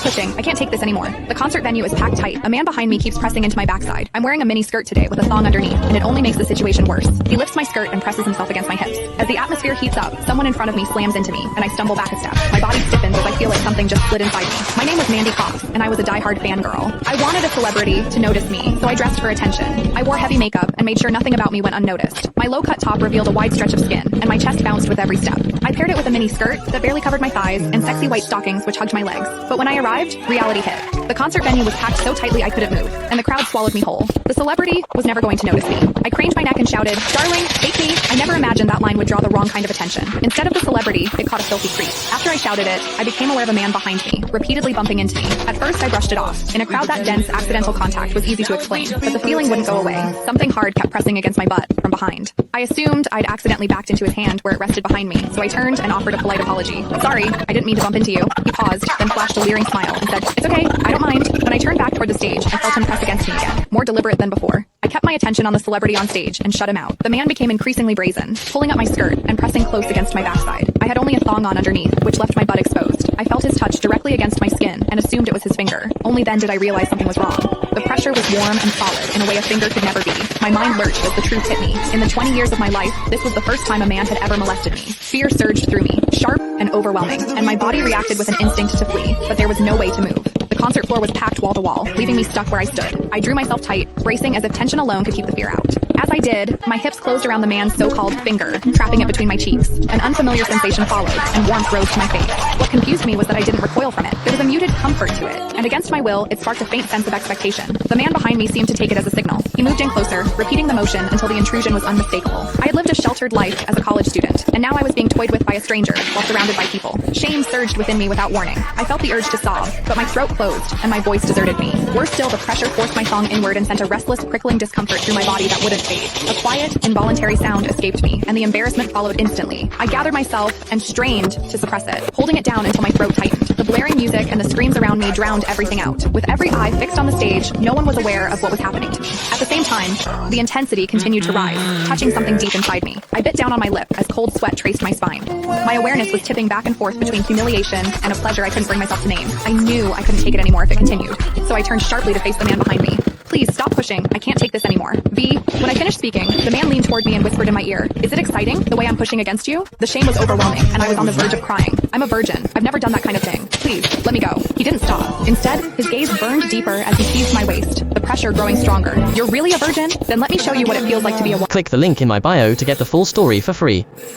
pushing. I can't take this anymore. The concert venue is packed tight. A man behind me keeps pressing into my backside. I'm wearing a mini skirt today with a thong underneath, and it only makes the situation worse. He lifts my skirt and presses himself against my hips. As the atmosphere heats up, someone in front of me slams into me, and I stumble back a step. My body stiffens as I feel like something just slid inside me. My name was Mandy Cox, and I was a diehard fangirl. I wanted a celebrity to notice me, so I dressed for attention. I wore heavy makeup and made sure nothing about me went unnoticed. My low-cut top revealed a wide stretch of skin, and my chest bounced with every step. I paired it with a mini skirt that barely covered my thighs and sexy white stockings which hugged my legs. But when I arrived, reality hit. The concert venue was packed so tightly I couldn't move, and the crowd swallowed me whole. The celebrity was never going to notice me. I craned my neck and shouted, "Darling, take me." I never imagined that line would draw the wrong kind of attention. Instead of the celebrity, it caught a filthy creep. After I shouted it, I became aware of a man behind me, repeatedly bumping into me. At first, I brushed it off. In a crowd that dense, accidental contact was easy to explain, but the feeling wouldn't go away. Something hard kept pressing against my butt from behind. I assumed I'd accidentally backed into his hand where it rested behind me, so I turned and offered a polite apology. "Sorry, I didn't mean to bump into you." He paused, then flashed a leering smile and said, "It's okay, I don't mind." When I turned back toward the stage, I felt him press against me again, more deliberate than before. I kept my attention on the celebrity on stage and shut him out. The man became increasingly brazen, pulling up my skirt and pressing close against my backside. I had only a thong on underneath, which left my butt exposed. I felt his touch directly against my skin and assumed it was his finger. Only then did I realize something was wrong. The pressure was warm and solid in a way a finger could never be. My mind lurched as the truth hit me. In the 20 years of my life, this was the first time a man had ever molested me. Fear surged through me, sharp and overwhelming, and my body reacted with an instinct to flee, but there was no way to move. The concert floor was packed wall to wall, leaving me stuck where I stood. I drew myself tight, bracing as if tension alone could keep the fear out. As I did, my hips closed around the man's so-called finger, trapping it between my cheeks. An unfamiliar sensation followed, and warmth rose to my face. What confused me was that I didn't recoil from it. There was a muted comfort to it, and against my will, it sparked a faint sense of expectation. The man behind me seemed to take it as a signal. He moved in closer, repeating the motion until the intrusion was unmistakable. I had lived a sheltered life as a college student, and now I was being toyed with by a stranger while surrounded by people. Shame surged within me without warning. I felt the urge to sob, but my throat closed, and my voice deserted me. Worse still, the pressure forced my thong inward and sent a restless, prickling discomfort through my body that wouldn't fade. A quiet, involuntary sound escaped me, and the embarrassment followed instantly. I gathered myself and strained to suppress it, holding it down until my throat tightened. The blaring music and the screams around me drowned everything out. With every eye fixed on the stage, no one was aware of what was happening to me. At the same time, the intensity continued to rise, touching something deep inside me. I bit down on my lip as cold sweat traced my spine. My awareness was tipping back and forth between humiliation and a pleasure I couldn't bring myself to name. I knew I couldn't take it anymore if it continued, so I turned sharply to face the man behind me. "Please stop pushing. I can't take this anymore." When I finished speaking, the man leaned toward me and whispered in my ear, "Is it exciting, the way I'm pushing against you?" The shame was overwhelming, and I was on the verge of crying. "I'm a virgin. I've never done that kind of thing. Please, let me go." He didn't stop. Instead, his gaze burned deeper as he seized my waist, the pressure growing stronger. "You're really a virgin? Then let me show you what it feels like to be a woman." Click the link in my bio to get the full story for free.